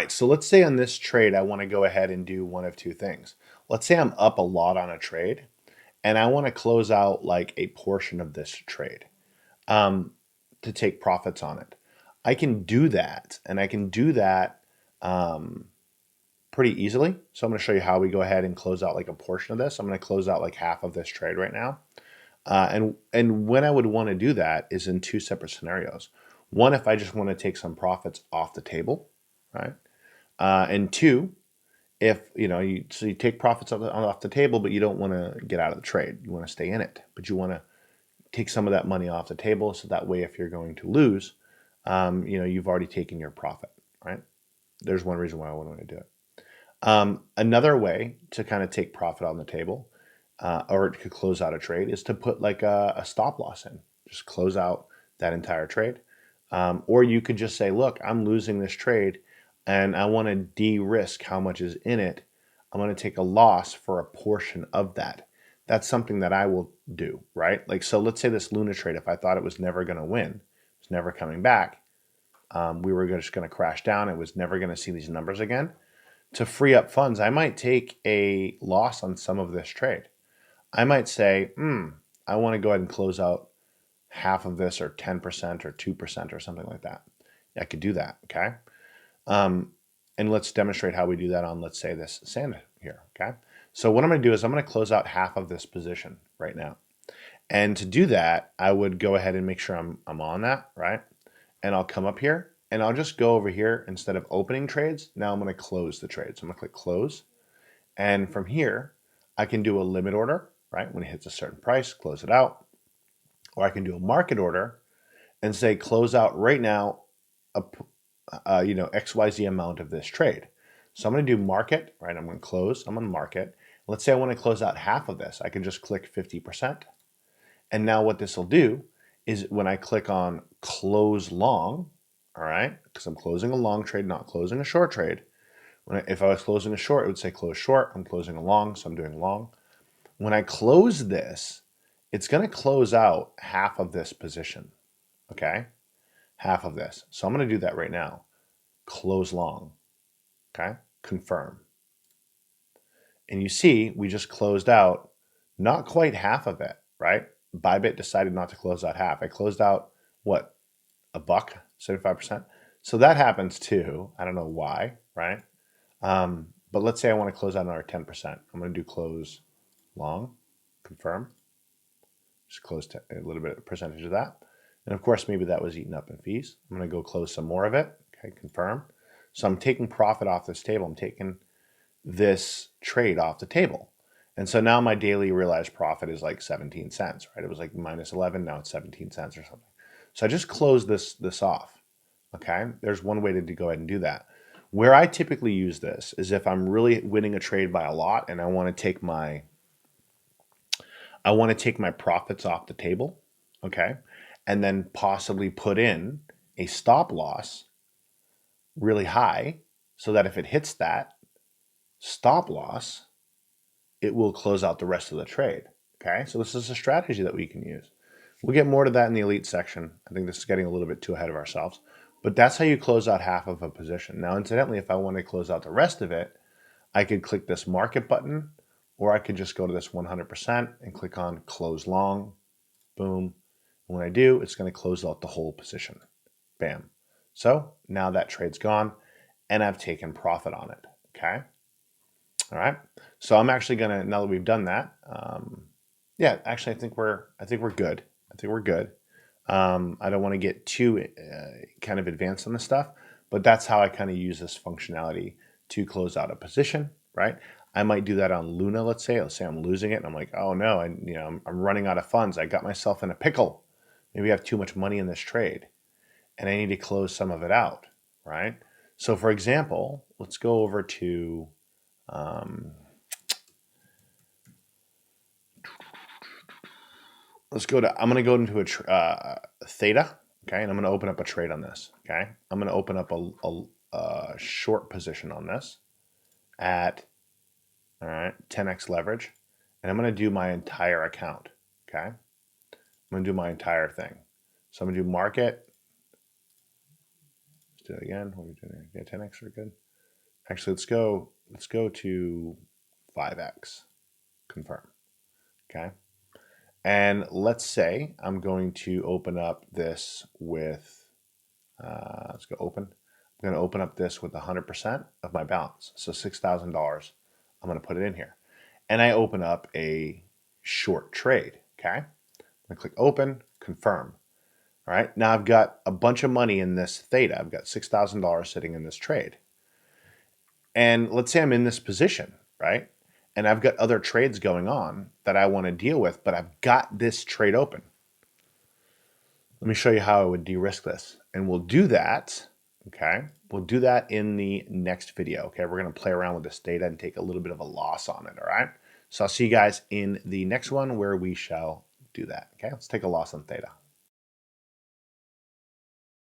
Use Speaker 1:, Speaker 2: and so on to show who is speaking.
Speaker 1: right, so let's say on this trade, I want to go ahead and do one of two things. Let's say I'm up a lot on a trade and I want to close out like a portion of this trade um, to take profits on it. I can do that, and I can do that um, pretty easily. So I'm going to show you how we go ahead and close out like a portion of this. I'm going to close out like half of this trade right now. And when I would want to do that is in two separate scenarios. One, if I just want to take some profits off the table, right? And two, if you take profits off the table, but you don't want to get out of the trade. You want to stay in it, but you want to take some of that money off the table, so that way, if you're going to lose, you've already taken your profit, right? There's one reason why I want to do it. Another way to kind of take profit on the table, or to close out a trade, is to put like a stop loss in. Just close out that entire trade. Or you could just say, look, I'm losing this trade and I want to de-risk how much is in it. I'm going to take a loss for a portion of that. That's something that I will do, right? Like, so let's say this Luna trade, if I thought it was never going to win, it's never coming back, we were just going to crash down, it was never going to see these numbers again. To free up funds, I might take a loss on some of this trade. I might say, I want to go ahead and close out half of this, or 10% or 2% or something like that. I could do that, okay? And let's demonstrate how we do that on, let's say, this sand here, okay? So what I'm going to do is I'm going to close out half of this position right now. And to do that, I would go ahead and make sure I'm on that, right? And I'll come up here and I'll just go over here. Instead of opening trades, now I'm going to close the trade. So I'm going to click close. And from here, I can do a limit order, right? When it hits a certain price, close it out. Or I can do a market order and say close out right now, XYZ amount of this trade. So I'm going to do market, right? I'm going to close. I'm going to market. Let's say I want to close out half of this. I can just click 50%. And now what this will do is when I click on close long, all right, because I'm closing a long trade, not closing a short trade. If I was closing a short, it would say close short. I'm closing a long, so I'm doing long. When I close this, it's going to close out half of this position, okay? Half of this. So I'm going to do that right now. Close long, okay? Confirm. And you see, we just closed out not quite half of it, right? Bybit decided not to close out half. I closed out, what, a buck, 75%? So that happens too. I don't know why, right? But let's say I want to close out another 10%. I'm going to do close long, confirm. Just close a little bit of percentage of that. And of course, maybe that was eaten up in fees. I'm going to go close some more of it. Okay, confirm. So I'm taking profit off this table. I'm taking this trade off the table. And so now my daily realized profit is like 17 cents, right? It was like minus 11, now it's 17 cents or something. So I just closed this off, okay? There's one way to go ahead and do that. Where I typically use this is if I'm really winning a trade by a lot and I want to take my profits off the table, okay? And then possibly put in a stop loss really high so that if it hits that stop loss, it will close out the rest of the trade, okay? So this is a strategy that we can use. We'll get more to that in the elite section. I think this is getting a little bit too ahead of ourselves, but that's how you close out half of a position. Now, incidentally, if I want to close out the rest of it, I could click this market button, or I could just go to this 100% and click on close long, boom. And when I do, it's going to close out the whole position, bam. So now that trade's gone and I've taken profit on it, okay? All right. So I'm actually gonna, now that we've done that, yeah, actually, I think we're good. I think we're good. I don't want to get too kind of advanced on this stuff, but that's how I kind of use this functionality to close out a position, right? I might do that on Luna. Let's say I'm losing it, and I'm like, oh no, I'm running out of funds. I got myself in a pickle. Maybe I have too much money in this trade, and I need to close some of it out, right? So, for example, let's go over to I'm going to go into a theta, okay, and I'm going to open up a trade on this, okay. I'm going to open up a short position on this at, all right, 10x leverage, and I'm going to do my entire account, okay. I'm going to do my entire thing. So I'm going to do market. Let's do it again. What are we doing? Yeah, 10x are good. Actually, let's go to 5x, confirm, okay? And let's say I'm going to open up this with, let's go open. I'm going to open up this with 100% of my balance. So $6,000, I'm going to put it in here. And I open up a short trade, okay? I'm going to click open, confirm. All right, now I've got a bunch of money in this theta. I've got $6,000 sitting in this trade. And let's say I'm in this position, right? And I've got other trades going on that I want to deal with, but I've got this trade open. Let me show you how I would de-risk this. And we'll do that, okay? We'll do that in the next video, okay? We're going to play around with this data and take a little bit of a loss on it, all right? So I'll see you guys in the next one where we shall do that, okay? Let's take a loss on theta.